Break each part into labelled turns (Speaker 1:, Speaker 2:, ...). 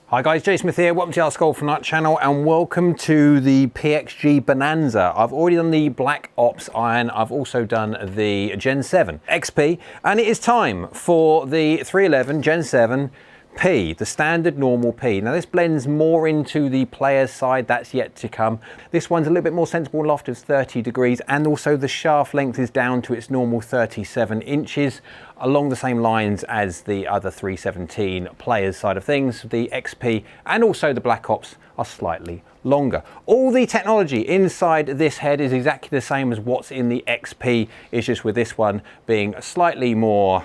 Speaker 1: Hi guys, Jay Smith here, welcome to the AskGolfNut channel and welcome to the PXG Bonanza. I've already done the Black Ops iron, I've also done the Gen 7 XP, and it is time for the 311 Gen 7 P, the standard normal P. Now this blends more into the player's side, that's yet to come. This one's a little bit more sensible loft of 30 degrees and also the shaft length is down to its normal 37 inches, along the same lines as the other 317 players side of things. The XP and also the Black Ops are slightly longer. All the technology inside this head is exactly the same as what's in the XP. It's just with this one being slightly more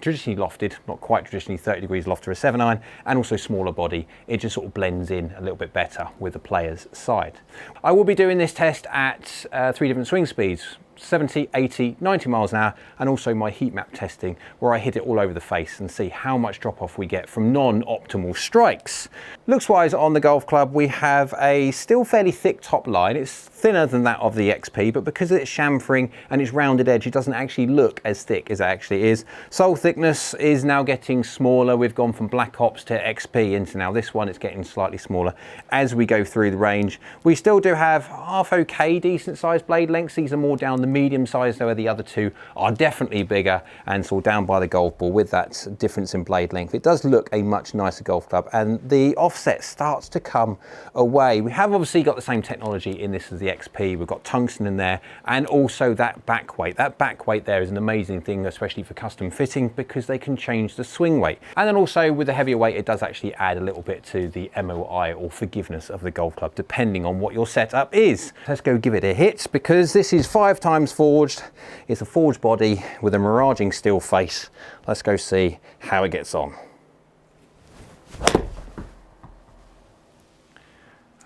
Speaker 1: traditionally lofted, not quite traditionally 30 degrees loft to a 7-iron, and also smaller body. It just sort of blends in a little bit better with the player's side. I will be doing this test at 3 different swing speeds. 70, 80, 90 miles an hour, and also my heat map testing where I hit it all over the face and see how much drop off we get from non-optimal strikes. Looks wise on the golf club we have a still fairly thick top line. It's thinner than that of the XP, but because of its chamfering and its rounded edge it doesn't actually look as thick as it actually is. Sole thickness is now getting smaller. We've gone from Black Ops to XP into now this one. It's getting slightly smaller as we go through the range. We still do have half okay decent sized blade lengths. These are more down the medium size, though the other two are definitely bigger and so down by the golf ball with that difference in blade length. It does look a much nicer golf club and the offset starts to come away. We have obviously got the same technology in this as the XP. We've got tungsten in there and also that back weight. That back weight there is an amazing thing, especially for custom fitting, because they can change the swing weight. And then also with the heavier weight it does actually add a little bit to the MOI or forgiveness of the golf club depending on what your setup is. Let's go give it a hit because this is 5 times forged. It's a forged body with a miraging steel face. Let's go see how it gets on.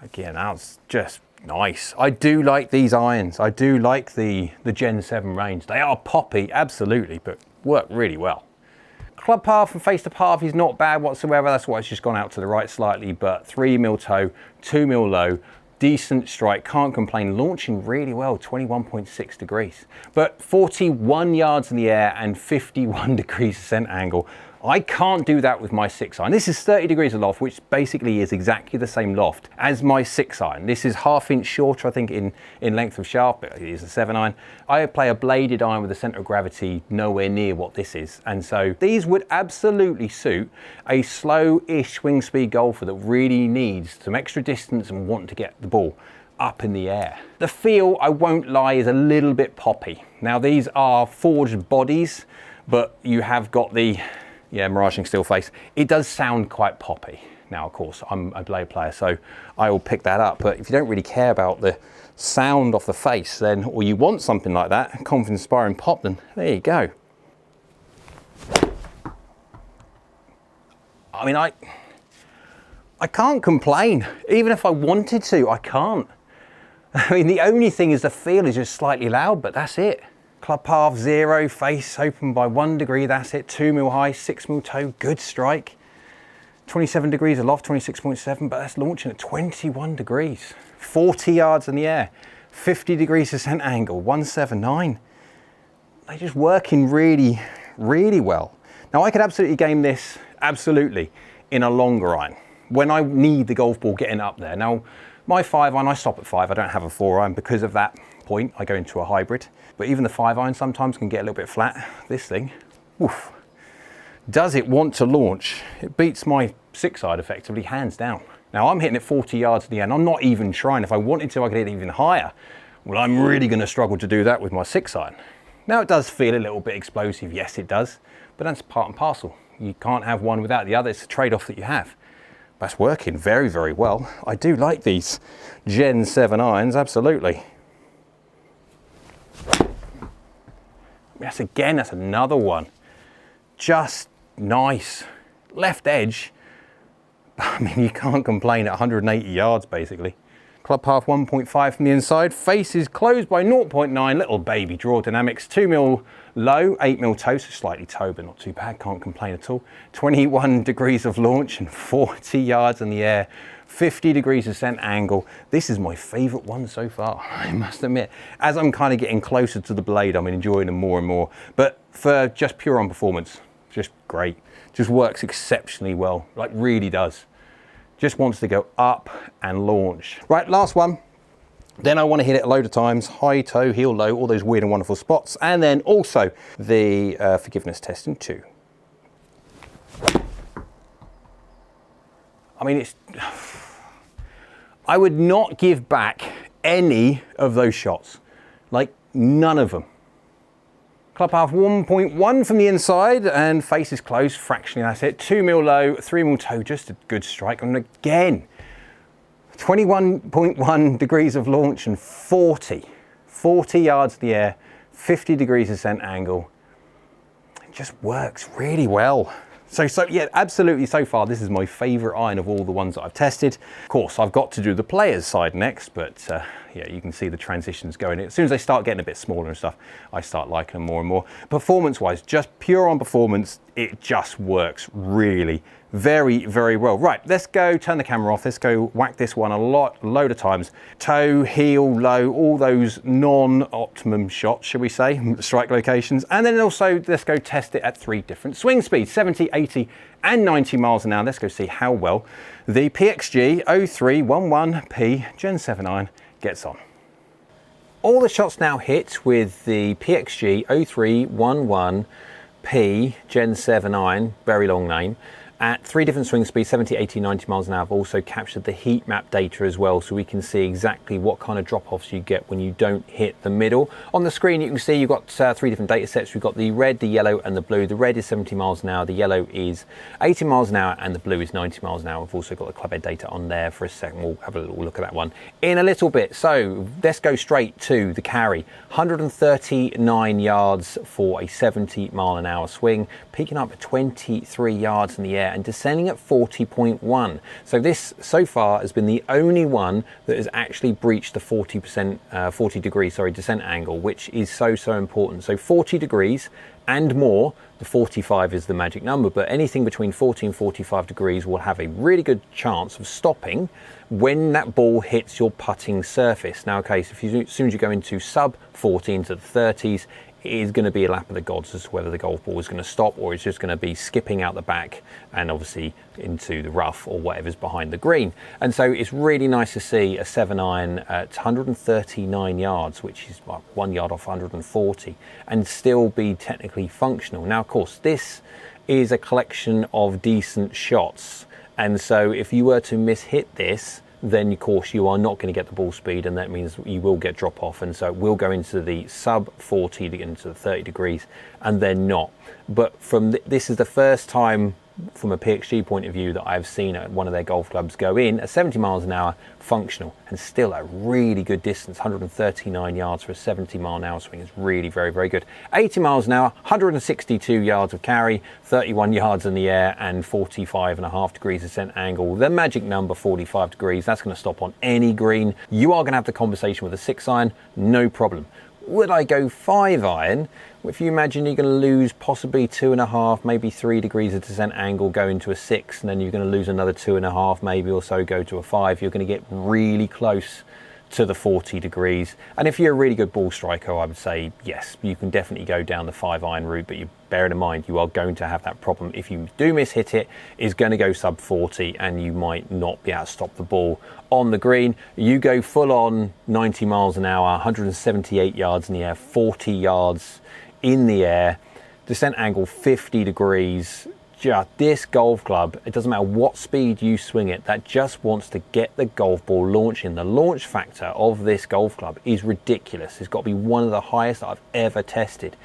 Speaker 1: Again, that's just nice. I do like these irons. I do like the Gen 7 range. They are poppy, absolutely, but work really well. Club path and face to path is not bad whatsoever. That's why it's just gone out to the right slightly, but 3mm toe, 2mm low, decent strike, can't complain. Launching really well, 21.6 degrees, but 41 yards in the air and 51 degrees ascent angle. I can't do that with my 6-iron. This is 30 degrees of loft, which basically is exactly the same loft as my 6-iron. This is ½ inch shorter, I think, in length of shaft, but it is a 7-iron. I play a bladed iron with a center of gravity nowhere near what this is. And so these would absolutely suit a slow-ish swing speed golfer that really needs some extra distance and want to get the ball up in the air. The feel, I won't lie, is a little bit poppy. Now these are forged bodies, but you have got the miraging steel face. It does sound quite poppy. Now, of course, I'm a blade player, so I will pick that up. But if you don't really care about the sound off the face, then, or you want something like that, confidence inspiring pop, then there you go. I mean, I can't complain. Even if I wanted to, I can't. I mean, the only thing is the feel is just slightly loud, but that's it. Club path 0, face open by 1 degree, that's it. 2mm high, 6mm toe, good strike. 27 degrees of loft, 26.7, but that's launching at 21 degrees. 40 yards in the air, 50 degrees ascent angle, 179. They're just working really, really well. Now I could absolutely game this, absolutely, in a longer iron, when I need the golf ball getting up there. Now, my 5-iron, I stop at 5, I don't have a 4-iron because of that point. I go into a hybrid, but even the 5-iron sometimes can get a little bit flat. This thing, woof, does it want to launch? It beats my 6-iron effectively, hands down. Now I'm hitting it 40 yards at the end. I'm not even trying. If I wanted to, I could hit it even higher. Well, I'm really going to struggle to do that with my 6-iron. Now it does feel a little bit explosive, yes it does, but that's part and parcel. You can't have one without the other. It's a trade-off that you have. That's working very, very well. I do like these Gen 7 irons, absolutely. Yes, again, that's another one. Just nice. Left edge, I mean, you can't complain at 180 yards, basically. Club path 1.5 from the inside. Face is closed by 0.9. Little baby draw dynamics. 2mm low, 8mm toe, so slightly toe, but not too bad. Can't complain at all. 21 degrees of launch and 40 yards in the air. 50 degrees ascent angle. This is my favorite one so far, I must admit. As I'm kind of getting closer to the blade, I'm enjoying them more and more. But for just pure on performance, just great. Just works exceptionally well, like really does. Just wants to go up and launch. Right, last one. Then I want to hit it a load of times, high, toe, heel, low, all those weird and wonderful spots. And then also the forgiveness testing too. I mean, I would not give back any of those shots. Like, none of them. Club path 1.1 from the inside and face is close, fractionally that's it. 2 mil low, 3 mil toe, just a good strike. And again, 21.1 degrees of launch and 40 yards in the air, 50 degrees descent angle. It just works really well. So yeah, absolutely, so far this is my favorite iron of all the ones that I've tested. Of course, I've got to do the player's side next, but yeah, you can see the transitions going. As soon as they start getting a bit smaller and stuff, I start liking them more and more. Performance-wise, just pure on performance, it just works really very, very well. Right, let's go turn the camera off. Let's go whack this one a load of times. Toe, heel, low, all those non-optimum shots, shall we say, strike locations. And then also, let's go test it at 3 different swing speeds, 70, 80, and 90 miles an hour. Let's go see how well the PXG 0311P Gen 7 iron gets on. All the shots now hit with the PXG 0311P Gen 7 iron, very long name, at 3 different swing speeds, 70, 80, 90 miles an hour. I've also captured the heat map data as well, so we can see exactly what kind of drop-offs you get when you don't hit the middle. On the screen, you can see you've got 3 different data sets. We've got the red, the yellow, and the blue. The red is 70 miles an hour, the yellow is 80 miles an hour, and the blue is 90 miles an hour. We've also got the club head data on there for a second. We'll have a little look at that one in a little bit. So let's go straight to the carry. 139 yards for a 70 mile an hour swing, peaking up at 23 yards in the air and descending at 40.1. So this so far has been the only one that has actually breached the 40 degree descent angle, which is so important. So 40 degrees and more, the 45 is the magic number, but anything between 40 and 45 degrees will have a really good chance of stopping when that ball hits your putting surface. Now, okay, so as soon as you go into sub 40 into the 30s, it is going to be a lap of the gods as to whether the golf ball is going to stop or it's just going to be skipping out the back and obviously into the rough or whatever's behind the green. And so it's really nice to see a 7 iron at 139 yards, which is like 1 yard off 140, and still be technically functional. Now, of course, this is a collection of decent shots, and so if you were to mishit this, then of course you are not going to get the ball speed, and that means you will get drop off, and so it will go into the sub 40 to get into the 30 degrees and then not. But from this is the first time from a PXG point of view that I've seen one of their golf clubs go in at 70 miles an hour functional and still a really good distance. 139 yards for a 70 mile an hour swing is really very good. 80 miles an hour, 162 yards of carry, 31 yards in the air and 45.5 degrees descent angle. The magic number 45 degrees, that's going to stop on any green. You are going to have the conversation with a 6 iron, no problem. Would I go 5 iron? If you imagine you're going to lose possibly 2.5, maybe 3 degrees of descent angle, go into a 6, and then you're going to lose another 2.5, maybe or so, go to a 5. You're going to get really close to the 40 degrees. And if you're a really good ball striker, I would say yes, you can definitely go down the 5 iron route, but you bear in mind you are going to have that problem. If you do mishit it, it's going to go sub 40 and you might not be able to stop the ball on the green. You go full on 90 miles an hour, 178 yards in the air, 40 yards in the air, descent angle 50 degrees. Just this golf club, it doesn't matter what speed you swing it, that just wants to get the golf ball launching. The launch factor of this golf club is ridiculous. It's got to be one of the highest that I've ever tested.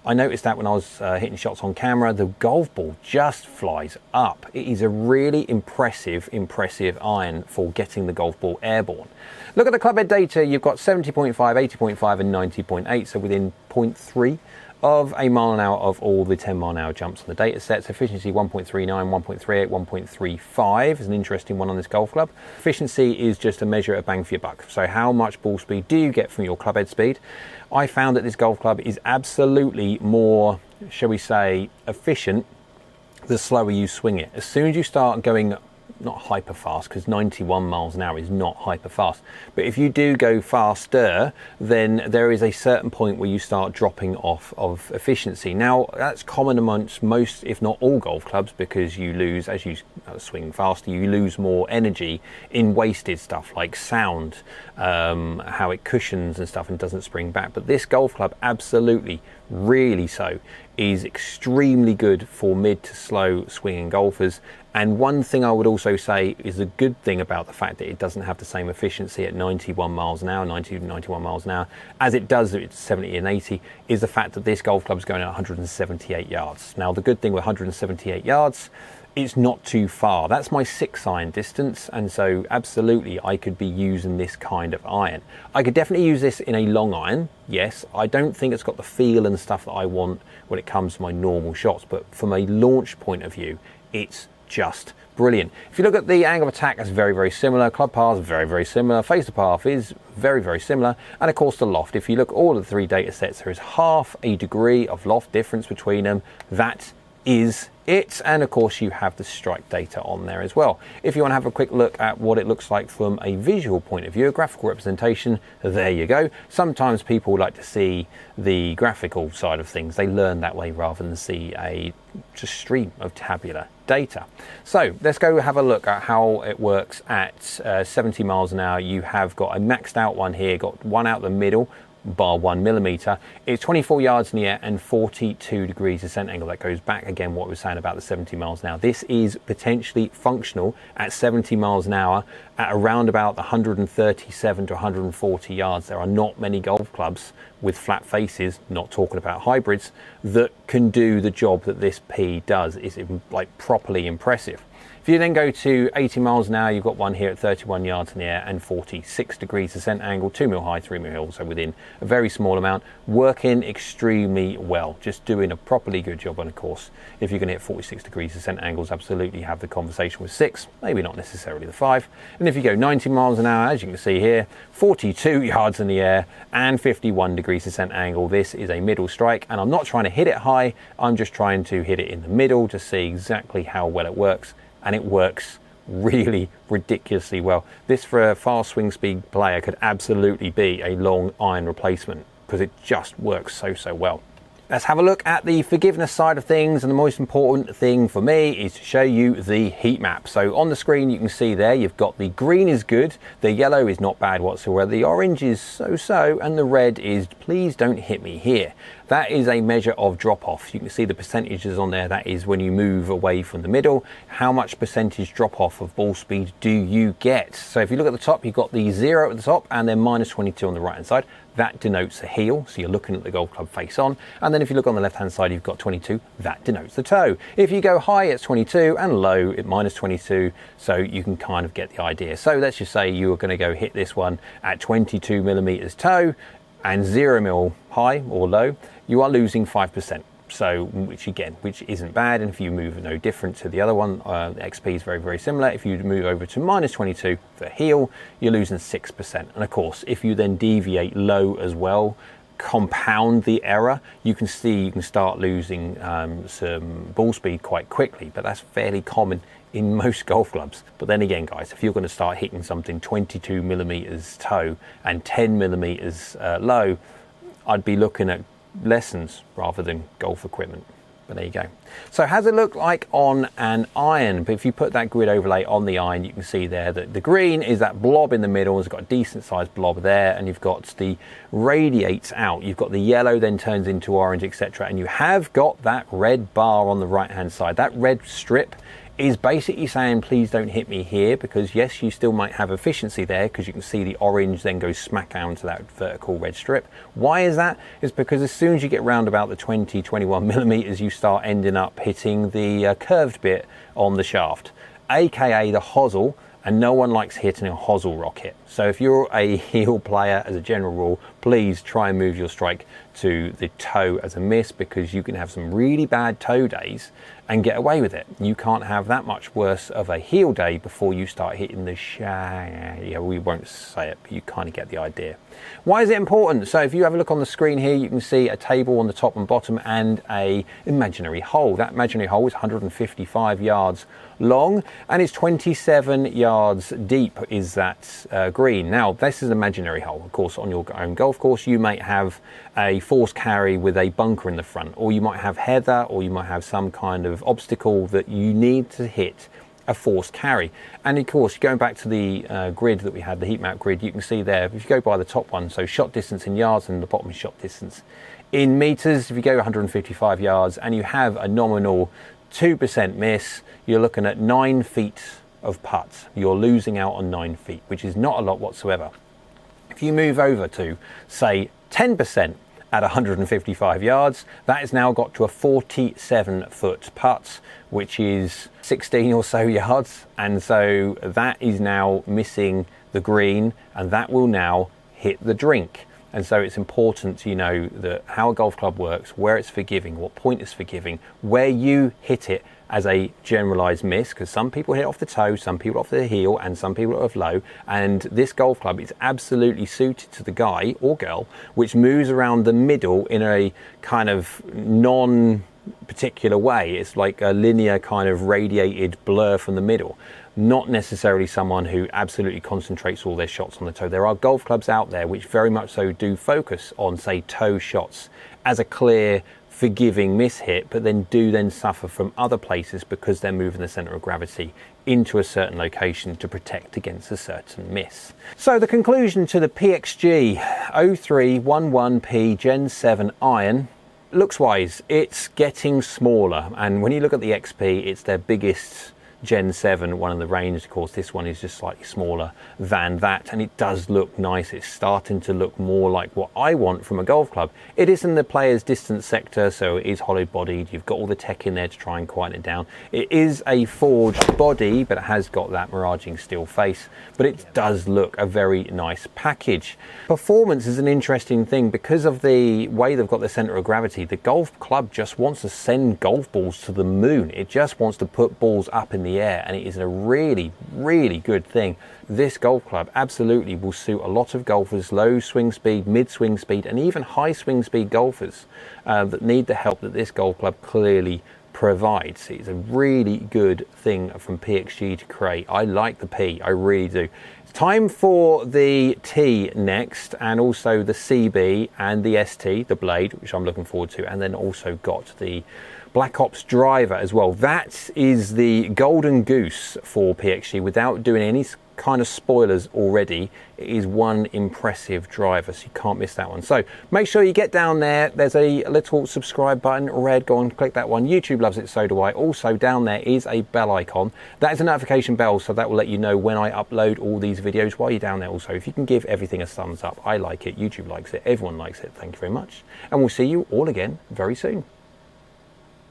Speaker 1: I noticed that when I was hitting shots on camera, the golf ball just flies up. It is a really impressive iron for getting the golf ball airborne. Look at the club head data. You've got 70.5, 80.5 and 90.8, so within 0.3 of a mile an hour of all the 10 mile an hour jumps on the data sets. Efficiency 1.39, 1.38, 1.35 is an interesting one on this golf club. Efficiency is just a measure of bang for your buck. So how much ball speed do you get from your club head speed? I found that this golf club is absolutely more, shall we say, efficient the slower you swing it. As soon as you start going not hyper fast, because 91 miles an hour is not hyper fast, but if you do go faster, then there is a certain point where you start dropping off of efficiency. Now that's common amongst most, if not all, golf clubs, because you lose, as you swing faster, you lose more energy in wasted stuff like sound, how it cushions and stuff and doesn't spring back. But this golf club, absolutely, really so, is extremely good for mid to slow swinging golfers. And one thing I would also say is a good thing about the fact that it doesn't have the same efficiency at 91 miles an hour, 90 to 91 miles an hour, as it does at 70 and 80, is the fact that this golf club is going at 178 yards. Now, the good thing with 178 yards, it's not too far. That's my 6-iron distance, and so absolutely I could be using this kind of iron. I could definitely use this in a long iron, yes. I don't think it's got the feel and stuff that I want when it comes to my normal shots, but from a launch point of view, it's just brilliant. If you look at the angle of attack, that's very, very similar. Club path is very, very similar. Face to path is very, very similar. And of course the loft. If you look at all of the 3 data sets, there is half a degree of loft difference between them. That is it. And of course you have the strike data on there as well. If you want to have a quick look at what it looks like from a visual point of view, a graphical representation, there you go. Sometimes people like to see the graphical side of things. They learn that way rather than see a just stream of tabular data. So let's go have a look at how it works at 70 miles an hour. You have got a maxed out one here, got one out the middle, bar 1 millimeter. It's 24 yards in the air and 42 degrees descent angle. That goes back again what we were saying about the 70 miles an hour. This is potentially functional at 70 miles an hour at around about 137 to 140 yards. There are not many golf clubs with flat faces, not talking about hybrids, that can do the job that this P does. It's like properly impressive. If you then go to 80 miles an hour, you've got one here at 31 yards in the air and 46 degrees descent angle, 2 mil high, 3 mil hill, so within a very small amount, working extremely well, just doing a properly good job. And of course, if you're going to hit 46 degrees descent angles, absolutely have the conversation with 6, maybe not necessarily the 5. And if you go 90 miles an hour, as you can see here, 42 yards in the air and 51 degrees descent angle. This is a middle strike, and I'm not trying to hit it high, I'm just trying to hit it in the middle to see exactly how well it works. And it works really ridiculously well. This, for a fast swing speed player, could absolutely be a long iron replacement because it just works so well. Let's have a look at the forgiveness side of things, and the most important thing for me is to show you the heat map. So on the screen you can see there you've got the green is good, the yellow is not bad whatsoever, the orange is so-so, and the red is please don't hit me here. That is a measure of drop-off. You can see the percentages on there. That is when you move away from the middle, how much percentage drop-off of ball speed do you get. So if you look at the top, you've got the 0 at the top and then minus 22 on the right-hand side. That denotes a heel, so you're looking at the golf club face on. And then if you look on the left-hand side, you've got 22. That denotes the toe. If you go high, it's 22, and low, at minus 22, so you can kind of get the idea. So let's just say you are going to go hit this one at 22 millimeters toe and 0 mil high or low, you are losing 5%. So, which isn't bad. And if you move no different to the other one, the XP is very similar. If you move over to minus 22 for heel, you're losing 6%. And of course, if you then deviate low as well, compound the error, you can start losing some ball speed quite quickly. But that's fairly common in most golf clubs. But then again, guys, if you're going to start hitting something 22 millimeters toe and 10 millimeters low, I'd be looking at lessons rather than golf equipment. But there you go. So how does it look like on an iron? But if you put that grid overlay on the iron, you can see there that the green is that blob in the middle. It's got a decent sized blob there, and you've got the radiates out. You've got the yellow then turns into orange, etc. And you have got that red bar on the right hand side. That red strip is basically saying please don't hit me here, because yes, you still might have efficiency there because you can see the orange then goes smack down to that vertical red strip. Why is that? It's because as soon as you get round about the 20-21 millimeters, you start ending up hitting the curved bit on the shaft, aka the hosel, and no one likes hitting a hosel rocket. So if you're a heel player, as a general rule, please try and move your strike to the toe as a miss, because you can have some really bad toe days and get away with it. You can't have that much worse of a heel day before you start hitting the yeah, we won't say it, but you kind of get the idea. Why is it important? So if you have a look on the screen here, you can see a table on the top and bottom and a imaginary hole. That imaginary hole is 155 yards long and is 27 yards deep is that green. Now this is an imaginary hole. Of course, on your own golf course you might have a force carry with a bunker in the front, or you might have heather, or you might have some kind of obstacle that you need to hit a force carry. And of course, going back to the grid that we had, the heat map grid, you can see there, if you go by the top one, so shot distance in yards and the bottom is shot distance in meters. If you go 155 yards and you have a nominal 2% miss, you're looking at 9 feet of putts. You're losing out on 9 feet, which is not a lot whatsoever. If you move over to, say, 10% at 155 yards, that has now got to a 47-foot putt, which is 16 or so yards, and so that is now missing the green, and that will now hit the drink. And so it's important to know that how a golf club works, where it's forgiving, what point it's forgiving, where you hit it as a generalized miss, because some people hit off the toe, some people off the heel, and some people off low. And this golf club is absolutely suited to the guy or girl which moves around the middle in a kind of non-particular way. It's like a linear kind of radiated blur from the middle. Not necessarily someone who absolutely concentrates all their shots on the toe. There are golf clubs out there which very much so do focus on, say, toe shots as a clear, forgiving miss hit, but then suffer from other places because they're moving the center of gravity into a certain location to protect against a certain miss. So the conclusion to the PXG 0311P Gen 7 iron, looks wise, it's getting smaller, and when you look at the XP, it's their biggest Gen 7 one in the range. Of course, this one is just slightly smaller than that, and it does look nice. It's starting to look more like what I want from a golf club. It is in the player's distance sector, so it is hollow bodied. You've got all the tech in there to try and quieten it down. It is a forged body, but it has got that miraging steel face, but it does look a very nice package. Performance is an interesting thing because of the way they've got the center of gravity. The golf club just wants to send golf balls to the moon. It just wants to put balls up in the air, and it is a really, really good thing. This golf club absolutely will suit a lot of golfers, low swing speed, mid swing speed, and even high swing speed golfers that need the help that this golf club clearly provides. It's a really good thing from PXG to create. I like the P, I really do. It's time for the T next, and also the CB and the ST, the blade, which I'm looking forward to, and then also got the Black Ops driver as well. That is the golden goose for PXG without doing any kind of spoilers already. It is one impressive driver, so you can't miss that one. So make sure you get down there. There's a little subscribe button, red, go on, click that one. YouTube loves it, so do I. Also down there is a bell icon. That is a notification bell, so that will let you know when I upload all these videos while you're down there. Also, if you can give everything a thumbs up, I like it, YouTube likes it, everyone likes it. Thank you very much, and we'll see you all again very soon.